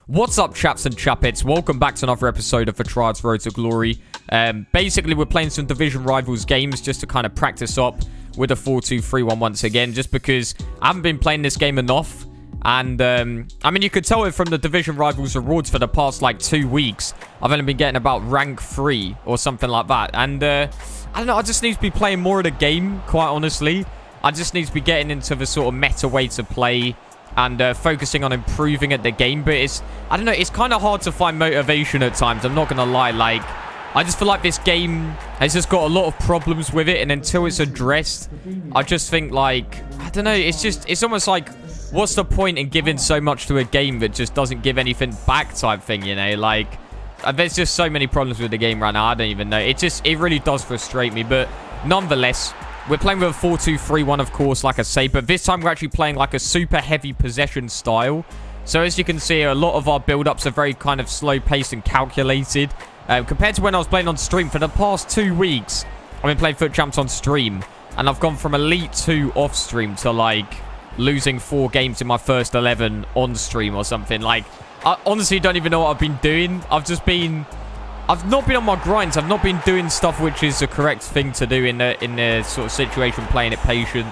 What's up, chaps and chappets? Welcome back to another episode of the Tryhards Road to Glory. Basically, we're playing some Division Rivals games just to kind of practice up with a 4-2-3-1 once again, just because I haven't been playing this game enough. And, I mean, you could tell it from the Division Rivals rewards for the past, like, 2 weeks. I've only been getting about rank 3 or something like that. And, I don't know, I just need to be playing more of the game, quite honestly. I just need to be getting into the sort of meta way to play and focusing on improving at the game. But it's, I don't know, it's kind of hard to find motivation at times. I'm not going to lie. Like, I just feel like this game has just got a lot of problems with it. And until it's addressed, I just think, like, I don't know, it's almost like, what's the point in giving so much to a game that just doesn't give anything back type thing, you know? Like, there's just so many problems with the game right now. I don't even know. It really does frustrate me. But nonetheless, we're playing with a 4-2-3-1, of course, like I say. But this time, we're actually playing like a super heavy possession style. So as you can see, a lot of our build-ups are very kind of slow-paced and calculated. Compared to when I was playing on stream for the past 2 weeks, I've been playing Foot Champs on stream. And I've gone from Elite 2 off stream to, like, losing 4 games in my first 11 on stream or something. Like, I honestly don't even know what I've been doing. I've not been on my grinds. I've not been doing stuff which is the correct thing to do in the sort of situation, playing it patient.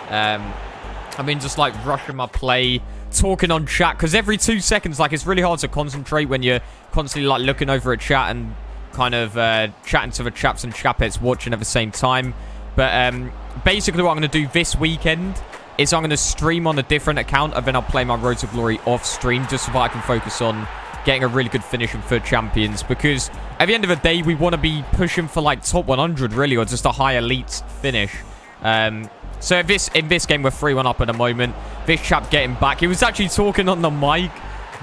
I mean, just like rushing my play, talking on chat, because every 2 seconds, like, it's really hard to concentrate when you're constantly like looking over a chat and kind of chatting to the chaps and chappets watching at the same time. But basically what I'm going to do this weekend is I'm going to stream on a different account, and then I'll play my Road to Glory off stream just so that I can focus on getting a really good finish in Foot Champions, because at the end of the day, we want to be pushing for like top 100 really, or just a high elite finish. So in this game, we're 3-1 up at the moment. This chap getting back. He was actually talking on the mic.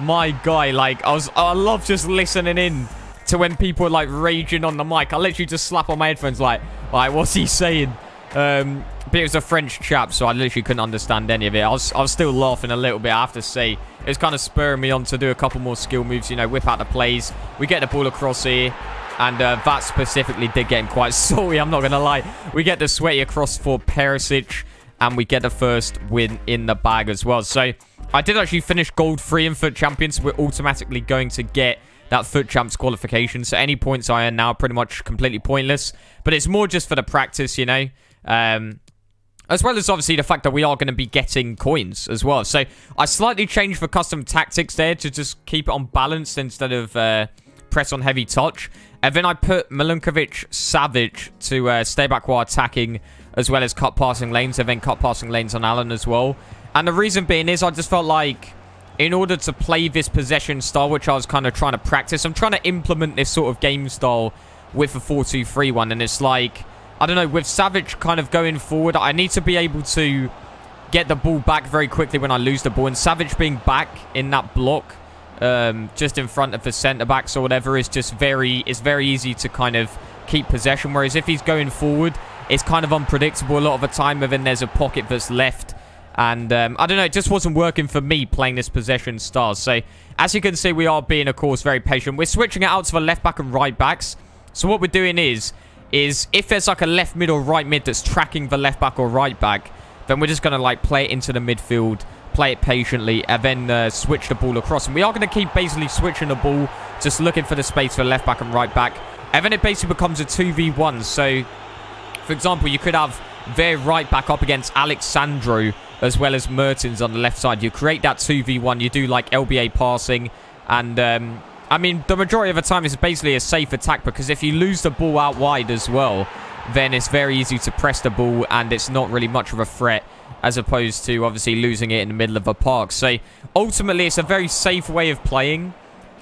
My guy, like, I love just listening in to when people are like raging on the mic. I literally just slap on my headphones like, what's he saying? But it was a French chap, so I literally couldn't understand any of it. I was still laughing a little bit, I have to say. It was kind of spurring me on to do a couple more skill moves, you know, whip out the plays. We get the ball across here, and that specifically did get him quite salty, I'm not going to lie. We get the sweaty across for Perisic, and we get the first win in the bag as well. So I did actually finish gold 3 in Foot Champions, so we're automatically going to get that Foot Champs qualification. So any points I earn now are pretty much completely pointless, but it's more just for the practice, you know. As well as obviously the fact that we are going to be getting coins as well. So I slightly changed the custom tactics there to just keep it on balance instead of press on heavy touch. And then I put Milinkovic Savic to stay back while attacking, as well as cut passing lanes, and then cut passing lanes on Alan as well. And the reason being is I just felt like in order to play this possession style, which I was kind of trying to practice, I'm trying to implement this sort of game style with a 4-2-3-1. And it's like, I don't know, with Savic kind of going forward, I need to be able to get the ball back very quickly when I lose the ball. And Savic being back in that block, just in front of the centre-backs or whatever, is just it's very easy to kind of keep possession. Whereas if he's going forward, it's kind of unpredictable a lot of the time, and then there's a pocket that's left. And I don't know, it just wasn't working for me playing this possession style. So as you can see, we are being, of course, very patient. We're switching it out to the left-back and right-backs. So what we're doing is if there's like a left mid or right mid that's tracking the left back or right back, then we're just going to like play it into the midfield, play it patiently, and then switch the ball across. And we are going to keep basically switching the ball, just looking for the space for left back and right back. And then it basically becomes a 2v1. So, for example, you could have their right back up against Alexandro as well as Mertens on the left side. You create that 2v1. You do like LBA passing, and I mean, the majority of the time it's basically a safe attack, because if you lose the ball out wide as well, then it's very easy to press the ball, and it's not really much of a threat, as opposed to obviously losing it in the middle of a park. So ultimately, it's a very safe way of playing,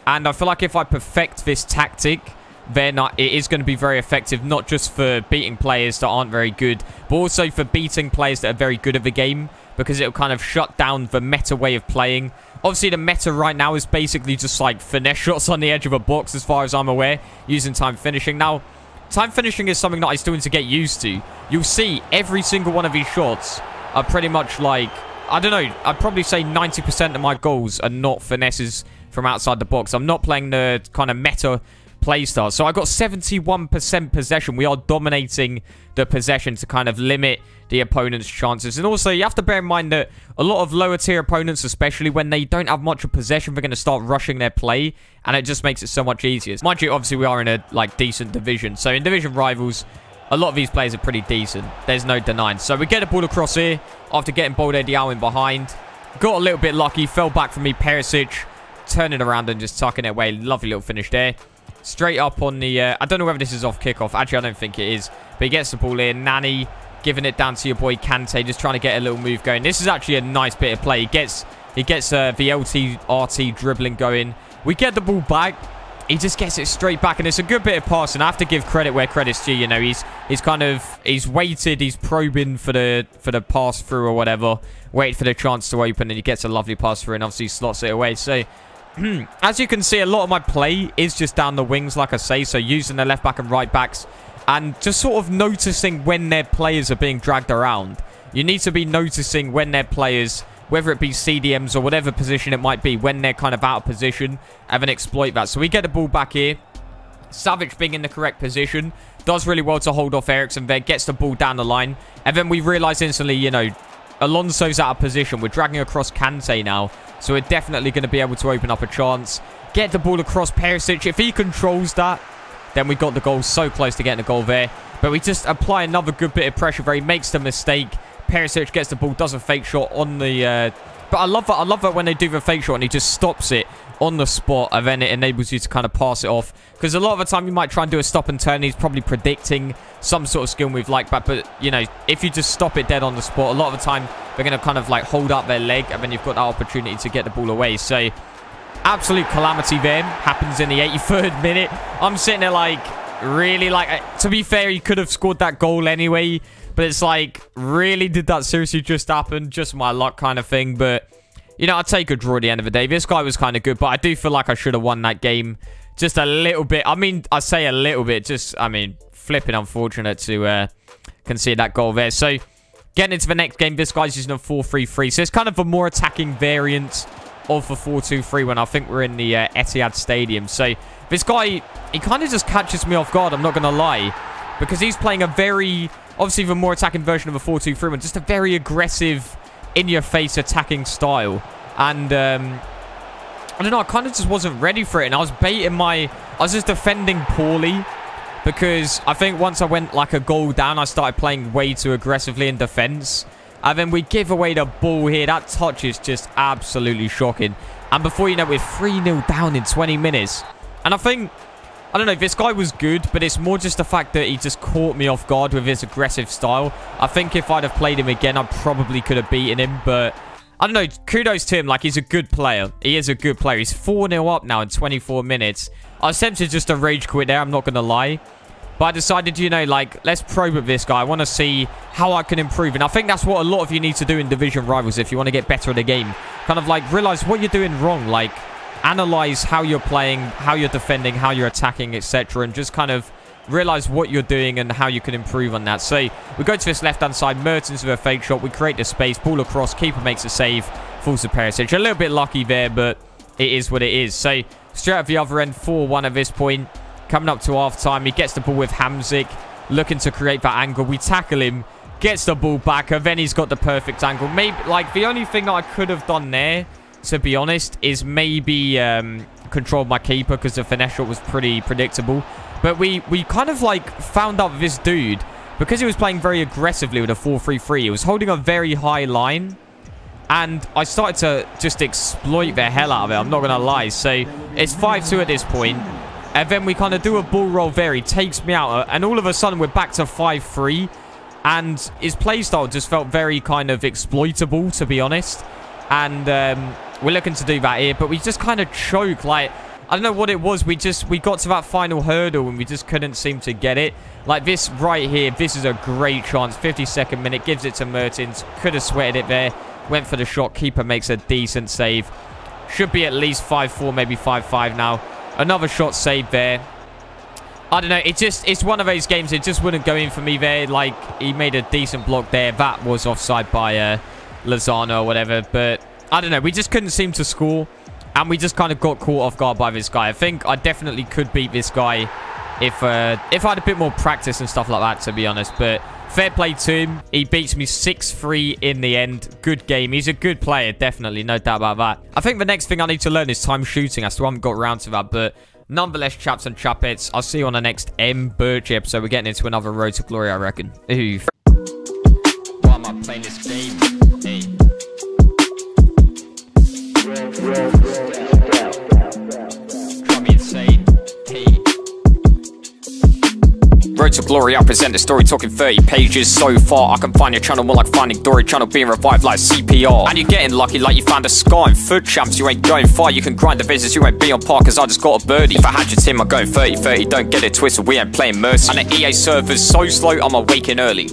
and I feel like if I perfect this tactic, then it is going to be very effective, not just for beating players that aren't very good, but also for beating players that are very good at the game, because it'll kind of shut down the meta way of playing. Obviously, the meta right now is basically just like finesse shots on the edge of a box, as far as I'm aware, using time finishing. Now, time finishing is something that I still need to get used to. You'll see every single one of these shots are pretty much like, I don't know, I'd probably say 90% of my goals are not finesses from outside the box. I'm not playing the kind of meta play style. So I got 71% possession. We are dominating the possession to kind of limit the opponent's chances. And also, you have to bear in mind that a lot of lower tier opponents, especially when they don't have much of possession, they're going to start rushing their play, and it just makes it so much easier. Mind you, obviously, we are in a decent division. So in division rivals, a lot of these players are pretty decent. There's no denying. So we get a ball across here after getting Bolde Diao in behind. Got a little bit lucky. Fell back from me. Perisic turning around and just tucking it away. Lovely little finish there. Straight up on the... I don't know whether this is off kickoff. Actually, I don't think it is. But he gets the ball in. Nani giving it down to your boy Kante. Just trying to get a little move going. This is actually a nice bit of play. He gets the LT-RT dribbling going. We get the ball back. He just gets it straight back, and it's a good bit of passing. I have to give credit where credit's due. You know, he's waited, he's probing for the pass through or whatever, wait for the chance to open, and he gets a lovely pass through, and obviously slots it away. So, as you can see, a lot of my play is just down the wings, like I say. So using the left back and right backs, and just sort of noticing when their players are being dragged around. You need to be noticing when their players, whether it be CDMs or whatever position it might be, when they're kind of out of position, and then exploit that. So we get the ball back here. Savic being in the correct position, does really well to hold off Eriksen there, gets the ball down the line, and then we realise instantly, you know, Alonso's out of position. We're dragging across Kante now, so we're definitely going to be able to open up a chance. Get the ball across Perisic. If he controls that, then we got the goal. So close to getting a goal there. But we just apply another good bit of pressure where he makes the mistake. Perisic gets the ball, does a fake shot on the... But I love that. I love that when they do the fake shot and he just stops it on the spot, and then it enables you to kind of pass it off. Because a lot of the time you might try and do a stop and turn. He's probably predicting some sort of skill move like that. But, you know, if you just stop it dead on the spot, a lot of the time they're going to kind of like hold up their leg, and then you've got that opportunity to get the ball away. So, absolute calamity there. Happens in the 83rd minute. I'm sitting there like, really? Like, to be fair, he could have scored that goal anyway. But it's like, really? Did that seriously just happen? Just my luck kind of thing. But, you know, I'll take a draw at the end of the day. This guy was kind of good, but I do feel like I should have won that game just a little bit. I mean, I say a little bit. Just, I mean, flipping unfortunate to concede that goal there. So, getting into the next game, this guy's using a 4-3-3. So, it's kind of a more attacking variant of the 4-2-3 when I think we're in the Etihad Stadium. So, this guy, he kind of just catches me off guard, I'm not going to lie. Because he's playing a very... Obviously, the more attacking version of a 4-2-3 one. Just a very aggressive, in-your-face attacking style. And, I don't know, I kind of just wasn't ready for it. And I was baiting my... I was just defending poorly. Because I think once I went like a goal down, I started playing way too aggressively in defense. And then we give away the ball here. That touch is just absolutely shocking. And before you know it, we're 3-0 down in 20 minutes. And I think... I don't know, this guy was good, but it's more just the fact that he just caught me off guard with his aggressive style. I think if I'd have played him again, I probably could have beaten him, but I don't know, kudos to him. Like, he's a good player. He is a good player. He's 4-0 up now in 24 minutes. I was tempted just to rage quit there, I'm not going to lie. But I decided, you know, like, let's probe with this guy. I want to see how I can improve. And I think that's what a lot of you need to do in Division Rivals if you want to get better at the game. Kind of, like, realize what you're doing wrong. Like, analyze how you're playing, how you're defending, how you're attacking, etc. And just kind of realize what you're doing and how you can improve on that. So we go to this left-hand side. Mertens with a fake shot. We create the space. Ball across. Keeper makes a save. Falls to Perisic. A little bit lucky there, but it is what it is. So straight at the other end, 4-1 at this point. Coming up to half-time. He gets the ball with Hamzik. Looking to create that angle. We tackle him. Gets the ball back. And then he's got the perfect angle. Maybe, like, the only thing that I could have done there, to be honest, is maybe controlled my keeper because the finesse shot was pretty predictable. But we kind of like found out this dude, because he was playing very aggressively with a 4-3-3. He was holding a very high line, and I started to just exploit the hell out of it. I'm not going to lie. So it's 5-2 at this point. And then we kind of do a ball roll there. He takes me out, and all of a sudden we're back to 5-3. And his playstyle just felt very kind of exploitable, to be honest. And we're looking to do that here, but we just kind of choke. Like, I don't know what it was. We got to that final hurdle and we just couldn't seem to get it. Like this right here, this is a great chance. 52nd minute, gives it to Mertens. Could have sweated it there. Went for the shot. Keeper makes a decent save. Should be at least 5-4, maybe 5-5 now. Another shot saved there. I don't know. It's one of those games. It just wouldn't go in for me there. Like, he made a decent block there. That was offside by Lozano or whatever, but I don't know. We just couldn't seem to score. And we just kind of got caught off guard by this guy. I think I definitely could beat this guy if I had a bit more practice and stuff like that, to be honest. But fair play to him. He beats me 6-3 in the end. Good game. He's a good player, definitely. No doubt about that. I think the next thing I need to learn is time shooting. I still haven't got around to that, but nonetheless, chaps and chappets, I'll see you on the next Mbirchy episode. We're getting into another Road to Glory, I reckon. Ooh. Why am I playing this game? Hey. Drive me insane. Hey. Road to Glory, I present the story, talking 30 pages so far. I can find your channel more like Finding Dory, channel being revived like CPR. And you're getting lucky like you found a scar in foot champs. You ain't going far, you can grind the business, you ain't be on par, cause I just got a birdie. If I had your team, I'm going 30-30, don't get it twisted, we ain't playing mercy. And the EA server's so slow, I'm awaking early.